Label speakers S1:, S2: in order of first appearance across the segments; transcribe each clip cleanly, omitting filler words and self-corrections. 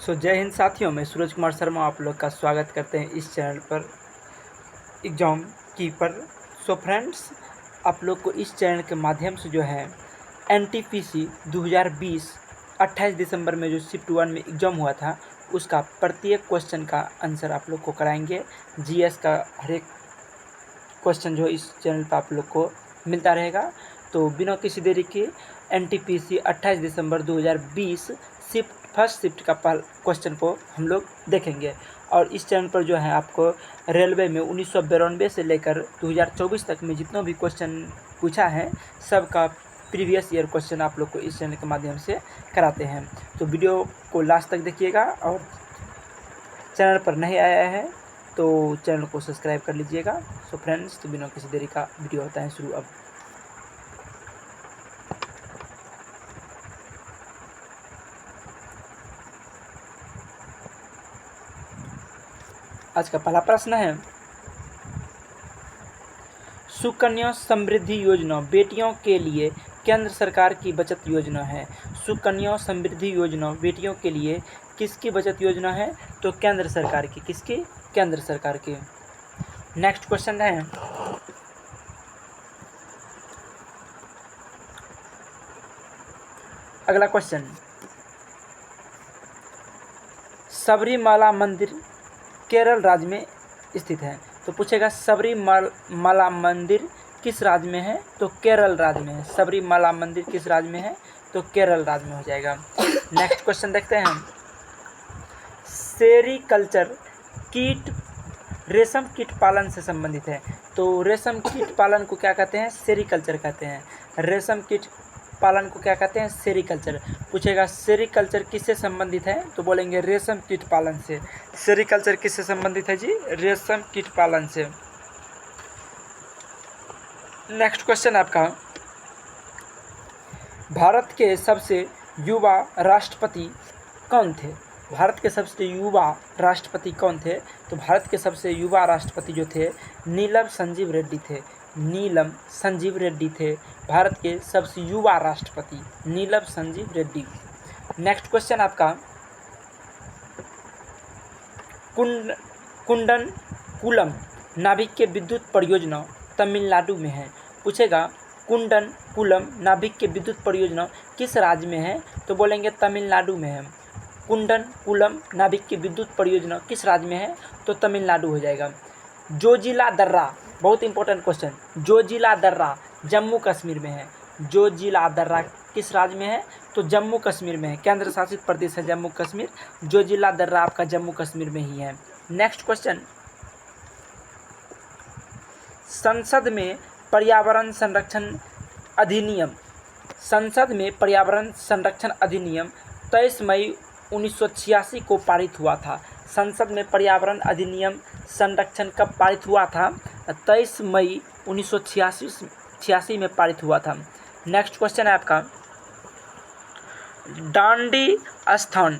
S1: जय हिंद साथियों, मैं सूरज कुमार शर्मा आप लोग का स्वागत करते हैं इस चैनल पर एग्ज़ाम की पर। फ्रेंड्स, आप लोग को इस चैनल के माध्यम से जो है NTPC 2020 28 दिसंबर में जो शिफ्ट 1 में एग्ज़ाम हुआ था उसका प्रत्येक क्वेश्चन का आंसर आप लोग को कराएंगे। GS का हर एक क्वेश्चन जो इस चैनल पर आप लोग को मिलता रहेगा। तो बिना किसी देरी के NTPC 28 दिसंबर 2020 फर्स्ट शिफ्ट का क्वेश्चन को हम लोग देखेंगे। और इस चैनल पर जो है आपको रेलवे में 1992 से लेकर 2024 तक में जितना भी क्वेश्चन पूछा है सबका प्रीवियस ईयर क्वेश्चन आप लोग को इस चैनल के माध्यम से कराते हैं। तो वीडियो को लास्ट तक देखिएगा और चैनल पर नहीं आया है तो चैनल को सब्सक्राइब कर लीजिएगा। फ्रेंड्स, तो बिना किसी देरी का वीडियो होता है शुरू अब। आज का पहला प्रश्न है, सुकन्या समृद्धि योजना बेटियों के लिए केंद्र सरकार की बचत योजना है। सुकन्या समृद्धि योजना बेटियों के लिए किसकी बचत योजना है? तो केंद्र सरकार की। किसकी? केंद्र सरकार की। नेक्स्ट क्वेश्चन है, अगला क्वेश्चन, सबरीमाला मंदिर केरल राज्य में स्थित है। तो पूछेगा सबरीमाला मंदिर किस राज्य में है? तो केरल राज्य में है। सबरीमाला मंदिर किस राज्य में है? तो केरल राज्य में हो जाएगा। नेक्स्ट क्वेश्चन देखते हैं, सेरीकल्चर कीट रेशम कीट पालन से संबंधित है। तो रेशम कीट पालन को क्या कहते हैं? सेरीकल्चर कहते हैं। रेशम कीट पालन को क्या कहते हैं? सेरीकल्चर। पूछेगा सेरीकल्चर किससे संबंधित है? तो बोलेंगे रेशम कीट पालन से। सेरीकल्चर किससे संबंधित है जी? रेशम कीट पालन से। नेक्स्ट क्वेश्चन आपका, भारत के सबसे युवा राष्ट्रपति कौन थे? भारत के सबसे युवा राष्ट्रपति कौन थे? तो भारत के सबसे युवा राष्ट्रपति जो थे नीलम संजीव रेड्डी थे। नीलम संजीव रेड्डी थे भारत के सबसे युवा राष्ट्रपति, नीलम संजीव रेड्डी। नेक्स्ट क्वेश्चन आपका, कुंडनकुलम नाभिक के विद्युत परियोजना तमिलनाडु में है। पूछेगा कुंडनकुलम नाभिक के विद्युत परियोजना किस राज्य में है? तो बोलेंगे तमिलनाडु में है। कुंडनकुलम नाभिक की विद्युत परियोजना किस राज्य में है? तो तमिलनाडु हो जाएगा। जोजिला दर्रा, बहुत इंपॉर्टेंट क्वेश्चन, जोजिला दर्रा जम्मू कश्मीर में है। जोजिला दर्रा किस राज्य में है? तो जम्मू कश्मीर में है। केंद्र शासित प्रदेश है जम्मू कश्मीर। जोजिला दर्रा आपका जम्मू कश्मीर में ही है। नेक्स्ट क्वेश्चन, संसद में पर्यावरण संरक्षण अधिनियम, संसद में पर्यावरण संरक्षण अधिनियम 23 मई 1986 को पारित हुआ था। संसद में पर्यावरण अधिनियम संरक्षण कब पारित हुआ था? 23 मई 1986 में पारित हुआ था। नेक्स्ट क्वेश्चन है आपका, डांडी स्थान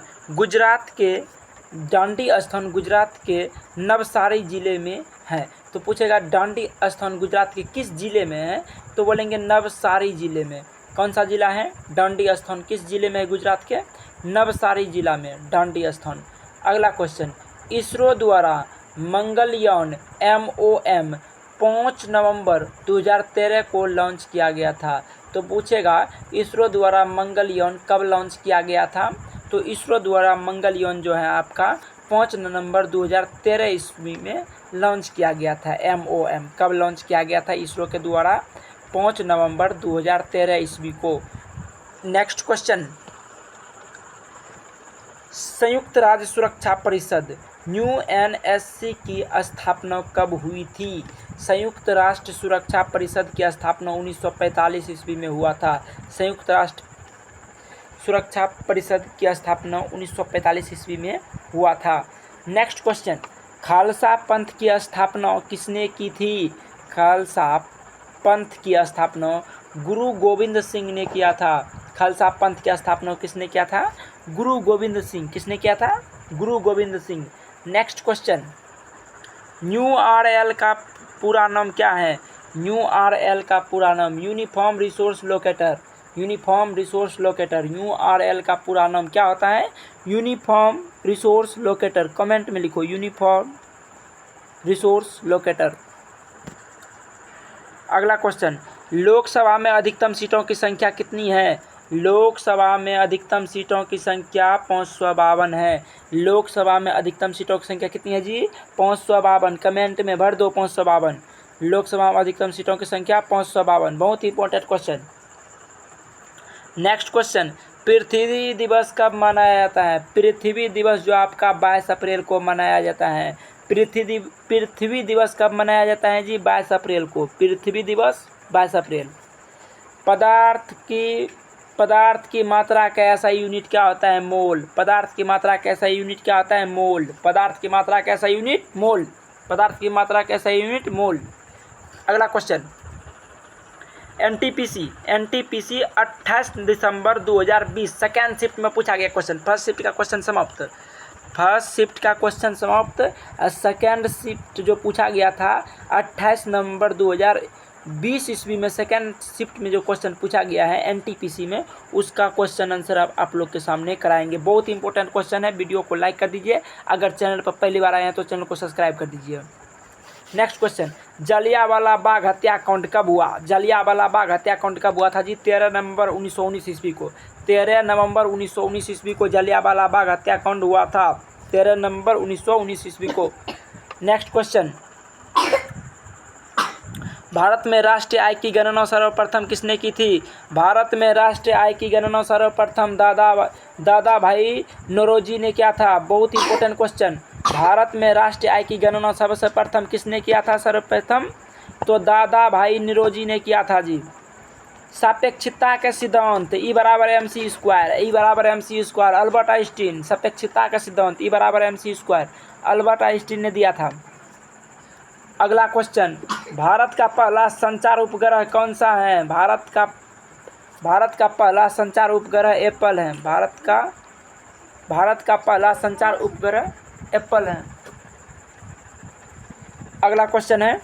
S1: गुजरात के नवसारी जिले में है। तो पूछेगा डांडी स्थान गुजरात के किस जिले में है? तो बोलेंगे नवसारी जिले में। कौन सा जिला है? डांडी स्थान किस जिले में है गुजरात के? नवसारी जिला में डांडी स्थान। अगला क्वेश्चन, इसरो द्वारा मंगलयान MOM 5 नवंबर 2013 को लॉन्च किया गया था। तो पूछेगा इसरो द्वारा मंगलयान कब लॉन्च किया गया था? तो इसरो द्वारा मंगलयान जो है आपका 5 नवंबर 2013 ईस्वी में लॉन्च किया गया था। MOM कब लॉन्च किया गया था इसरो के द्वारा? 5 नवंबर 2013 ईस्वी को। नेक्स्ट क्वेश्चन, संयुक्त राज्य सुरक्षा परिषद UNSC की स्थापना कब हुई थी? संयुक्त राष्ट्र सुरक्षा परिषद की स्थापना 1945 ईस्वी में हुआ था। संयुक्त राष्ट्र सुरक्षा परिषद की स्थापना 1945 ईस्वी में हुआ था। नेक्स्ट क्वेश्चन, खालसा पंथ की स्थापना किसने की थी? खालसा पंथ की स्थापना गुरु गोविंद सिंह ने किया था। खालसा पंथ की स्थापना किसने किया था? गुरु गोविंद सिंह। किसने किया था? गुरु Govind Singh. Next question, URL का पूरा नाम क्या है? URL का पूरा नाम uniform resource locator. Uniform resource locator URL का पूरा नाम क्या होता है? यूनिफॉर्म रिसोर्स लोकेटर, कमेंट में लिखो यूनिफॉर्म रिसोर्स लोकेटर। अगला क्वेश्चन, लोकसभा में अधिकतम सीटों की संख्या कितनी है? लोकसभा में अधिकतम सीटों की संख्या 552 है। लोकसभा में अधिकतम सीटों की संख्या कितनी है जी? 552। कमेंट में भर दो 552। लोकसभा में अधिकतम सीटों की संख्या 552। बहुत ही इंपॉर्टेंट क्वेश्चन। नेक्स्ट क्वेश्चन, पृथ्वी दिवस कब मनाया जाता है? पृथ्वी दिवस जो आपका 22 अप्रैल को मनाया जाता है। पृथ्वी दिवस कब मनाया जाता है जी? 22 अप्रैल को। पृथ्वी दिवस 22 अप्रैल। पदार्थ की मात्रा का ऐसा यूनिट क्या होता है? मोल। पदार्थ की मात्रा का ऐसा यूनिट क्या होता है? मोल। पदार्थ की मात्रा का ऐसा यूनिट मोल। पदार्थ की मात्रा का ऐसा यूनिट मोल। अगला क्वेश्चन, एनटीपीसी 28 दिसंबर 2020 सेकेंड शिफ्ट में पूछा गया क्वेश्चन। फर्स्ट शिफ्ट का क्वेश्चन समाप्त। फर्स्ट शिफ्ट का क्वेश्चन समाप्त। सेकेंड शिफ्ट जो पूछा गया था 28 नवंबर 2020 ईस्वी में, सेकेंड शिफ्ट में जो क्वेश्चन पूछा गया है एनटीपीसी में, उसका क्वेश्चन आंसर आप लोग के सामने कराएंगे। बहुत ही इंपॉर्टेंट क्वेश्चन है। वीडियो को लाइक कर दीजिए। अगर चैनल पर पहली बार आए हैं तो चैनल को सब्सक्राइब कर दीजिए। नेक्स्ट क्वेश्चन, जलियांवाला बाग हत्याकांड कब हुआ? जलियांवाला बाग हत्याकांड कब हुआ था जी? 13 नवंबर 1919 ईस्वी को। 13 नवंबर 1919 ईस्वी को जलियांवाला बाग हत्याकांड हुआ था। 13 नवंबर 1919 ईस्वी को। नेक्स्ट क्वेश्चन, भारत में राष्ट्रीय आय की गणना सर्वप्रथम किसने की थी? भारत में राष्ट्रीय आय की गणना सर्वप्रथम दादा भाई नौरोजी ने किया था। बहुत ही इंपॉर्टेंट क्वेश्चन। भारत में राष्ट्रीय आय की गणना सबसे प्रथम किसने किया था? सर्वप्रथम तो दादा भाई नौरोजी ने किया था जी। सापेक्षिकता के सिद्धांत E बराबर MC स्क्वायर, E बराबर MC स्क्वायर, अल्बर्ट आइंस्टीन। सापेक्षिकता का सिद्धांत E बराबर MC स्क्वायर, अल्बर्ट आइंस्टीन ने दिया था। अगला क्वेश्चन, भारत का पहला संचार उपग्रह कौन सा है? भारत का पहला संचार उपग्रह एप्पल है। भारत का पहला संचार उपग्रह एप्पल है। अगला क्वेश्चन है,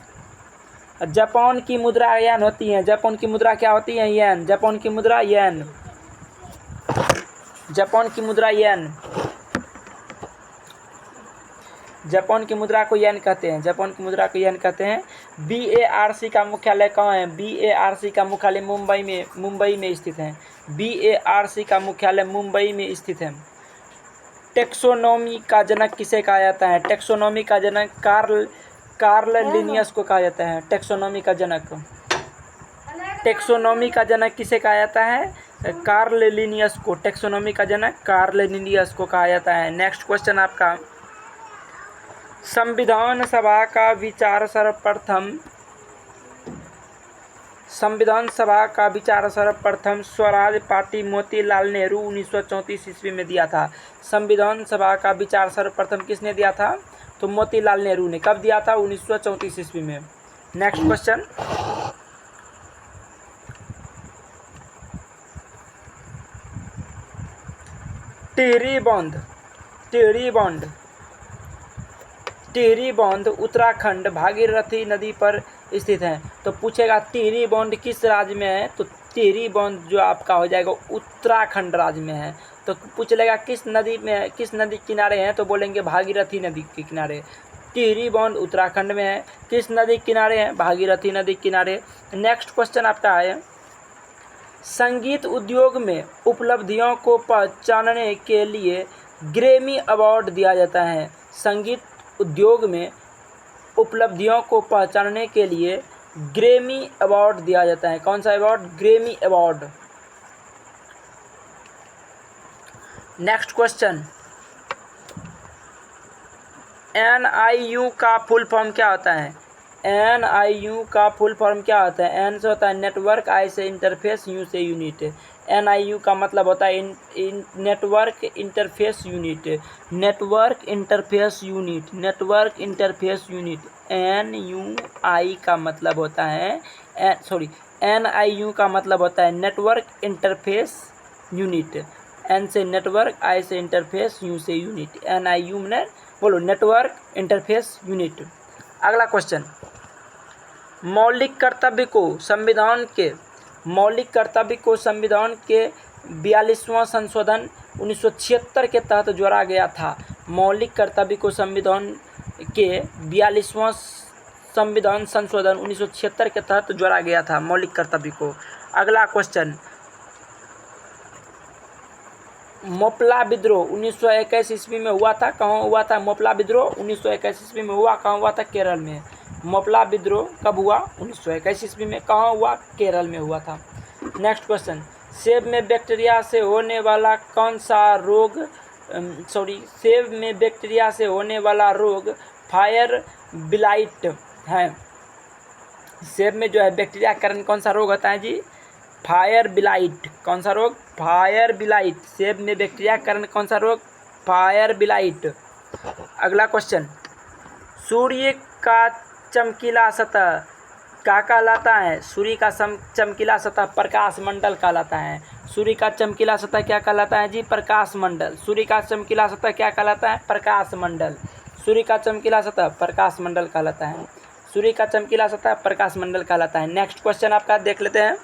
S1: जापान की मुद्रा येन होती है। जापान की मुद्रा क्या होती है? येन। जापान की मुद्रा येन। जापान की मुद्रा येन। जापान की मुद्रा को येन कहते हैं। जापान की मुद्रा को येन कहते हैं। BARC का मुख्यालय कहाँ है? BARC का मुख्यालय मुंबई में स्थित है। BARC का मुख्यालय मुंबई में स्थित है। टेक्सोनोमी का जनक किसे कहा जाता है? टेक्सोनोमी का जनक कार्ल लिनियस को कहा जाता है। टेक्सोनोमी का जनक। टेक्सोनोमी का जनक किसे कहा जाता है? कार्ल लिनियस को। टेक्सोनोमी का जनक कार्ल लिनियस को कहा जाता है। नेक्स्ट क्वेश्चन आपका, संविधान सभा का विचार सर्वप्रथम स्वराज पार्टी मोतीलाल नेहरू 1934 ईस्वी में दिया था। संविधान सभा का विचार सर्वप्रथम किसने दिया था? तो मोतीलाल नेहरू ने। कब दिया था? 1934 ईस्वी में। नेक्स्ट क्वेश्चन, टिहरी बांध उत्तराखंड भागीरथी नदी पर स्थित है। तो पूछेगा टिहरी बांध किस राज्य में है? तो टिहरी बांध जो आपका हो जाएगा उत्तराखंड राज्य में है। तो पूछ लेगा किस नदी में, किस नदी के किनारे हैं? तो बोलेंगे भागीरथी नदी के किनारे। टिहरी बांध उत्तराखंड में है। किस नदी के किनारे है? भागीरथी नदी के किनारे। नेक्स्ट क्वेश्चन आपका है, संगीत उद्योग में उपलब्धियों को पहचानने के लिए ग्रैमी अवार्ड दिया जाता है। संगीत उद्योग में उपलब्धियों को पहचानने के लिए ग्रैमी अवार्ड दिया जाता है। कौन सा award? Grammy award. Next question, NIU का फुल फॉर्म क्या होता है? NIU का फुल फॉर्म क्या होता है? N से होता है नेटवर्क, I से इंटरफेस, U से यूनिट। NIU का मतलब होता है network interface unit. Network interface unit. Network interface unit. NUI का मतलब होता है NIU का मतलब होता है नेटवर्क इंटरफेस यूनिट। N से नेटवर्क, I से इंटरफेस, U से यूनिट। NIU में बोलो नेटवर्क इंटरफेस यूनिट। अगला क्वेश्चन, मौलिक कर्तव्य को संविधान के 42वां संशोधन 1976 के तहत जोड़ा गया था। मौलिक कर्तव्य को संविधान के 42वां संविधान संशोधन 1976 के तहत जोड़ा गया था मौलिक कर्तव्य को। अगला क्वेश्चन, मोपला विद्रोह 1921 ईस्वी में हुआ था, कहाँ हुआ था? मोपला विद्रोह 1921 ईस्वी में हुआ, कहाँ हुआ था? केरल में। मोपला विद्रोह कब हुआ? 1921 ईस्वी में। कहाँ हुआ? केरल में हुआ था। नेक्स्ट क्वेश्चन, सेब में बैक्टीरिया से होने वाला कौन सा रोग सेब में बैक्टीरिया से होने वाला रोग फायर ब्लाइट है। सेब में जो है बैक्टीरिया के कारण कौन सा रोग होता है जी? Fire blight. कौन सा रोग? Fire blight. सेब में बैक्टीरिया के कारण कौन सा रोग? Fire blight. अगला क्वेश्चन, सूर्य का चमकीला सतह क्या कहलाता है? सूर्य का चमकीला सतह प्रकाश मंडल कहलाता है। सूर्य का चमकीला सतह क्या कहलाता है जी? प्रकाश मंडल। सूर्य का चमकीला सतह क्या कहलाता है? प्रकाश मंडल। सूर्य का चमकीला सतह प्रकाश मंडल कहलाता है। सूर्य का चमकीला सतह प्रकाश मंडल कहलाता है। नेक्स्ट क्वेश्चन आपका देख लेते हैं।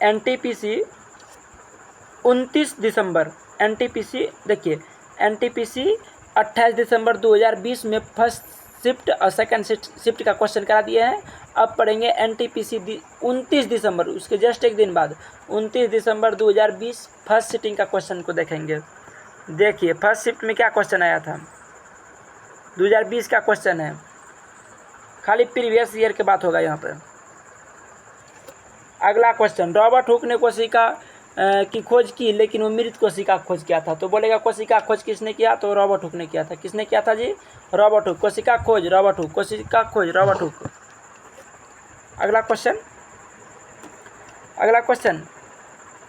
S1: एनटीपीसी 29 दिसंबर, एनटीपीसी देखिए, एनटीपीसी 28 दिसंबर 2020 में फर्स्ट शिफ्ट और सेकंड शिफ्ट का क्वेश्चन करा दिए हैं। अब पढ़ेंगे एनटीपीसी 29 दिसंबर, उसके जस्ट एक दिन बाद 29 दिसंबर 2020 फर्स्ट शिफ्टिंग का क्वेश्चन को देखेंगे। देखिए फर्स्ट शिफ्ट में क्या क्वेश्चन आया था, 2020 का क्वेश्चन है, खाली प्रीवियस ईयर की बात होगा यहाँ पर। अगला क्वेश्चन, रॉबर्ट हुक ने कोशिका की खोज की, लेकिन वो मृत कोशिका खोज किया था। तो बोलेगा कोशिका खोज किसने किया? तो रॉबर्ट हुक ने किया था। किसने किया था जी? Robert Hooke. कोशिका खोज रॉबर्ट हुक, कोशिका खोज रॉबर्ट हुक। अगला क्वेश्चन,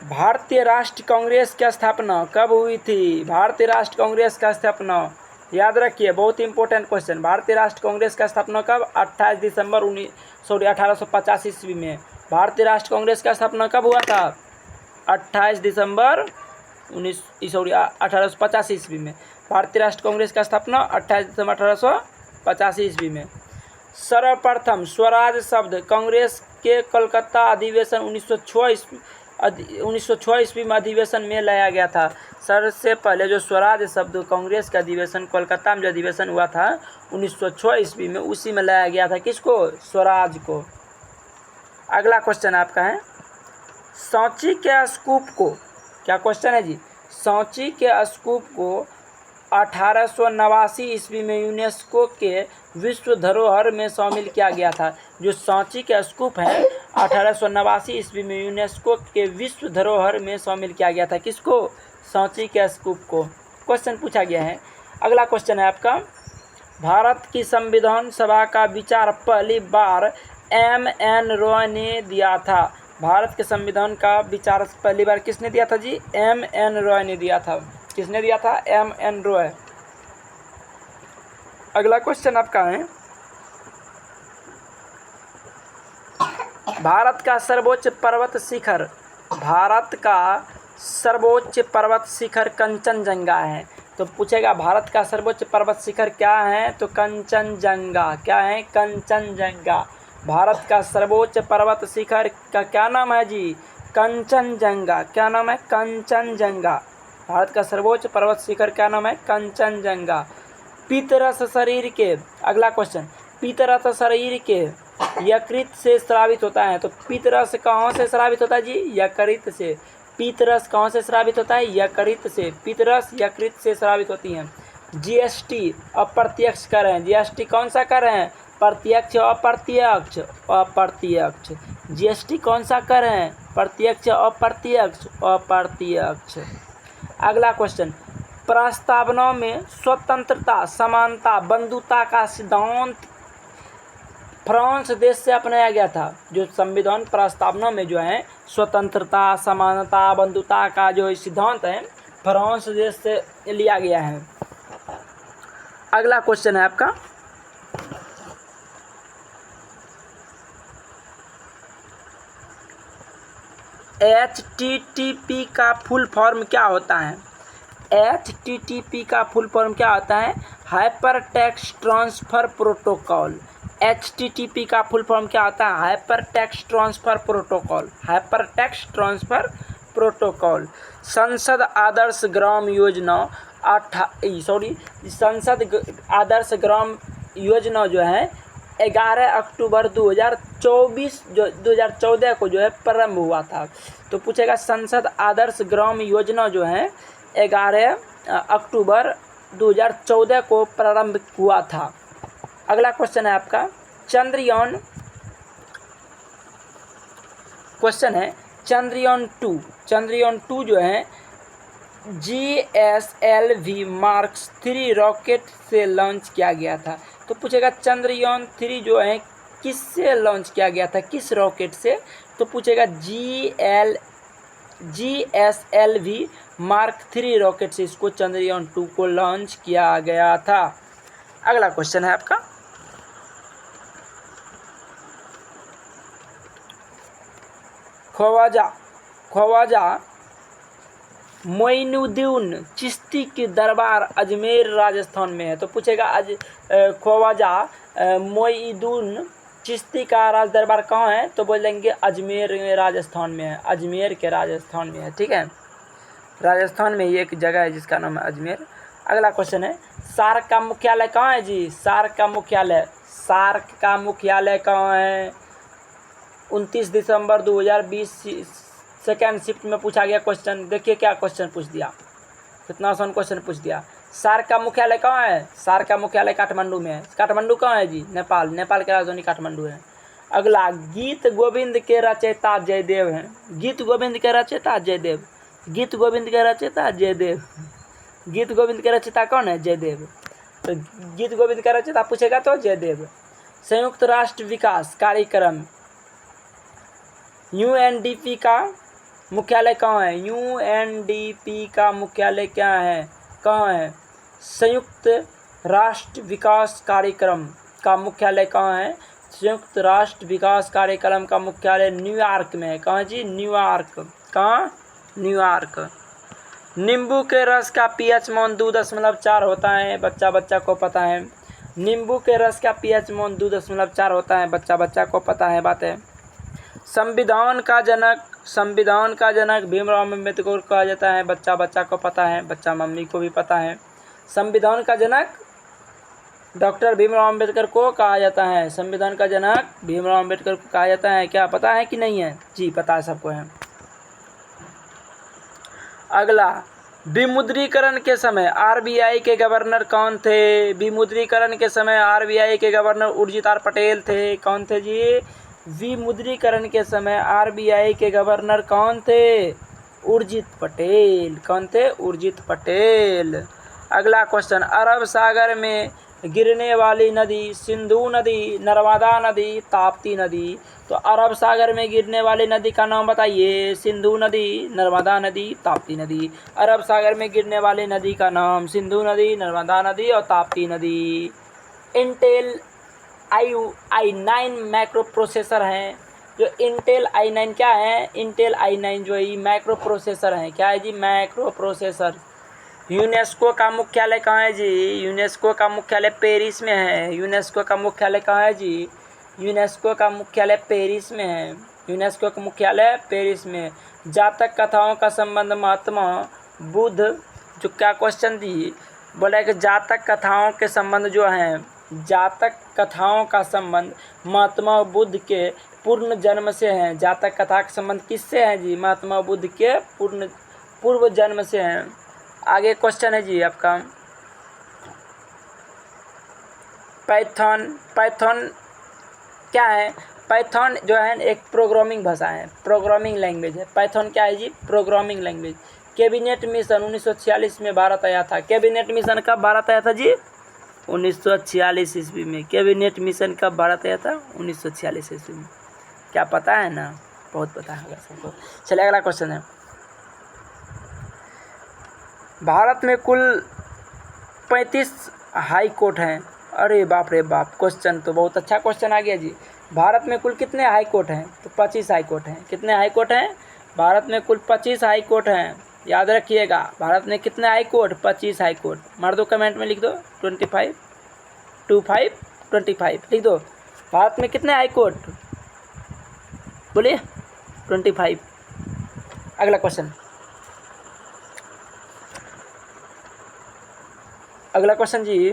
S1: भारतीय राष्ट्रीय कांग्रेस की स्थापना कब हुई थी? भारतीय राष्ट्रीय कांग्रेस का स्थापना याद रखिए, बहुत इंपॉर्टेंट क्वेश्चन। भारतीय राष्ट्रीय कांग्रेस का स्थापना कब? 28 दिसंबर 1850 ईस्वी में। भारतीय राष्ट्रीय कांग्रेस का स्थापना कब हुआ था? 28 दिसंबर 1850 ईस्वी में। भारतीय राष्ट्रीय कांग्रेस का स्थापना 28 दिसंबर 1850 ईस्वी में। सर्वप्रथम स्वराज शब्द कांग्रेस के कोलकाता अधिवेशन 1906 ईस्वी में अधिवेशन में लाया गया था। सबसे पहले जो स्वराज शब्द कांग्रेस का अधिवेशन कोलकाता में जो अधिवेशन हुआ था 1906 ईस्वी में, उसी में लाया गया था। किसको? स्वराज को। अगला क्वेश्चन आपका है, सांची के स्तूप को, क्या क्वेश्चन है जी? सांची के स्तूप को 1889 ईस्वी में यूनेस्को के विश्व धरोहर में शामिल किया गया था। जो सांची के स्तूप है 1889 ईस्वी में यूनेस्को के विश्व धरोहर में शामिल किया गया था। किसको? सांची के स्तूप को। क्वेश्चन पूछा गया है। अगला क्वेश्चन है आपका, भारत की संविधान सभा का विचार पहली बार M.N. रॉय ने दिया था। भारत के संविधान का विचार पहली बार किसने दिया था जी? M.N. रॉय ने दिया था। किसने दिया था? M.N. रॉय। अगला क्वेश्चन आपका है, भारत का सर्वोच्च पर्वत शिखर, भारत का सर्वोच्च पर्वत शिखर कंचनजंगा है। तो पूछेगा भारत का सर्वोच्च पर्वत शिखर क्या है? तो कंचनजंगा। क्या है? कंचनजंगा। भारत का सर्वोच्च पर्वत शिखर का क्या नाम है जी? कंचनजंगा। क्या नाम है? कंचनजंगा। भारत का सर्वोच्च पर्वत शिखर क्या नाम है? कंचनजंगा। पीतरस शरीर के, अगला क्वेश्चन, पीतरस शरीर के यकृत से स्रावित होता है। तो पीतरस कहाँ से स्रावित होता है जी? यकृत से। पीतरस कहाँ से स्रावित होता है? यकृत से। पीतरस यकृत से स्रावित होती हैं। जीएसटी अप्रत्यक्ष कर हैं। जीएसटी कौन सा कर हैं? प्रत्यक्ष अप्रत्यक्ष। अप्रत्यक्ष। जीएसटी कौन सा कर हैं? प्रत्यक्ष अप्रत्यक्ष। अप्रत्यक्ष। अगला क्वेश्चन, प्रस्तावना में स्वतंत्रता, समानता, बंधुता का सिद्धांत फ्रांस देश से अपनाया गया था। जो संविधान प्रस्तावना में जो है स्वतंत्रता, समानता, बंधुता का जो सिद्धांत है फ्रांस देश से लिया गया है। अगला क्वेश्चन है आपका, HTTP का फुल फॉर्म क्या होता है? HTTP का फुल फॉर्म क्या होता है? Hyper text transfer protocol. HTTP का फुल फॉर्म क्या होता है? Hyper text transfer protocol. Hyper text transfer protocol. संसद आदर्श ग्राम योजना आदर्श ग्राम योजना जो है 11 अक्टूबर 2014 को जो है प्रारंभ हुआ था। तो पूछेगा संसद आदर्श ग्राम योजना जो है 11 अक्टूबर 2014 को प्रारंभ हुआ था। अगला क्वेश्चन है आपका चंद्रयान। क्वेश्चन है चंद्रयान 2 जो है GSLV Mark 3 रॉकेट से लॉन्च किया गया था। तो पूछेगा चंद्रयान 3 जो है किससे लॉन्च किया गया था, किस रॉकेट से? तो पूछेगा GSLV Mark 3 रॉकेट से इसको चंद्रयान 2 को लॉन्च किया गया था। अगला क्वेश्चन है आपका ख्वाजा मोइनुद्दीन चिश्ती की दरबार अजमेर राजस्थान में है। तो पूछेगा ख्वाजा मोइनुद्दीन चिश्ती का राज दरबार कहाँ है? तो बोलेंगे अजमेर में, राजस्थान में है। अजमेर के राजस्थान में है, ठीक है। राजस्थान में ये एक जगह है जिसका नाम है अजमेर। अगला क्वेश्चन है सार्क का मुख्यालय कहाँ है जी? सार्क का मुख्यालय कहाँ है? 29 दिसंबर 2020 सेकेंड शिफ्ट में पूछा गया क्वेश्चन। देखिए क्या क्वेश्चन पूछ दिया, कितना आसान क्वेश्चन पूछ दिया। सार्क का मुख्यालय कहाँ है? सार्क का मुख्यालय काठमांडू में है। काठमांडू कहाँ है जी? नेपाल की राजधानी काठमांडू है। अगला गीत गोविंद के रचयिता जयदेव हैं। गीत गोविंद के रचयिता जयदेव। गीत गोविंद के रचयिता कौन है? जयदेव। तो गीत गोविंद का रचयिता पूछेगा तो जयदेव। संयुक्त राष्ट्र विकास कार्यक्रम UNDP का मुख्यालय कहाँ है? UNDP का मुख्यालय क्या है, कहाँ है? संयुक्त राष्ट्र विकास कार्यक्रम का मुख्यालय कहाँ है? संयुक्त राष्ट्र विकास कार्यक्रम का मुख्यालय न्यूयॉर्क में है। कहाँ जी? न्यूयॉर्क। कहाँ? न्यूयॉर्क। नींबू के रस का pH मान 2.4 होता है, बच्चा को पता है। नींबू के रस का pH मान 2.4 होता है, बच्चा को पता है बात है। संविधान का जनक भीमराव अम्बेडकर को कहा जाता है, बच्चा को पता है, बच्चा मम्मी को भी पता है। संविधान का जनक डॉक्टर भीमराव अम्बेडकर को कहा जाता है। संविधान का जनक भीमराव अम्बेडकर को कहा जाता है। क्या पता है कि नहीं है जी? पता है, सबको है। अगला विमुद्रीकरण के समय RBI के गवर्नर कौन थे? विमुद्रीकरण के समय RBI के गवर्नर उर्जित आर पटेल थे। कौन थे जी? विमुद्रीकरण के समय RBI के गवर्नर कौन थे? उर्जित पटेल। कौन थे? उर्जित पटेल। अगला क्वेश्चन अरब सागर में गिरने वाली नदी सिंधु नदी, नर्मदा नदी, ताप्ती नदी। तो अरब सागर में गिरने वाली नदी का नाम बताइए। सिंधु नदी, नर्मदा नदी, ताप्ती नदी। अरब सागर में गिरने वाली नदी का नाम सिंधु नदी, नर्मदा नदी और ताप्ती नदी। इंटेल i9 माइक्रो प्रोसेसर हैं। जो इंटेल i9 क्या है? इंटेल i9 जो है माइक्रो प्रोसेसर हैं। क्या है जी? Micro processor. यूनेस्को का मुख्यालय कहाँ है जी? यूनेस्को का मुख्यालय पेरिस में है। यूनेस्को का मुख्यालय कहाँ है जी? यूनेस्को का मुख्यालय पेरिस में है। यूनेस्को का मुख्यालय पेरिस में। जातक कथाओं का संबंध महात्मा बुद्ध, जो क्या क्वेश्चन दी, बोला कि जातक कथाओं के संबंध जो हैं, जातक कथाओं का संबंध महात्मा बुद्ध के पूर्ण जन्म से हैं। जातक कथा का संबंध किससे है जी? महात्मा बुद्ध के पूर्व जन्म से हैं। आगे क्वेश्चन है जी आपका पाइथन क्या है? पाइथन जो है एक प्रोग्रामिंग भाषा है, प्रोग्रामिंग लैंग्वेज है। पाइथन क्या है जी? Programming language. कैबिनेट मिशन 1946 में भारत आया था। कैबिनेट मिशन कब भारत आया था जी? 1946 ईस्वी में। कैबिनेट मिशन कब भारत आया था? 1946 ईस्वी में। क्या पता है ना? बहुत पता है सबको। चलिए अगला क्वेश्चन है भारत में कुल 35 हाई कोर्ट हैं। अरे बाप रे बाप, क्वेश्चन तो बहुत अच्छा क्वेश्चन आ गया जी। भारत में कुल कितने हाई कोर्ट हैं? तो 25 हाई कोर्ट हैं। कितने हाई कोर्ट हैं? भारत में कुल 25 हाई कोर्ट हैं। याद रखिएगा, भारत में कितने हाई कोर्ट? 25 high court. मार दो कमेंट में, लिख दो 25 25 लिख दो। भारत में कितने हाई कोर्ट? बोलिए। 25। अगला क्वेश्चन। अगला क्वेश्चन जी।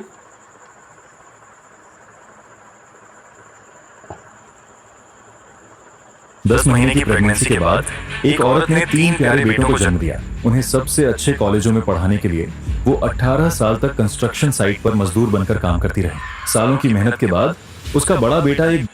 S2: 10 महीने की प्रेगनेंसी के बाद एक औरत ने 3 प्यारे बेटों को जन्म दिया। उन्हें सबसे अच्छे कॉलेजों में पढ़ाने के लिए वो 18 साल तक कंस्ट्रक्शन साइट पर मजदूर बनकर काम करती रही। सालों की मेहनत के बाद उसका बड़ा बेटा एक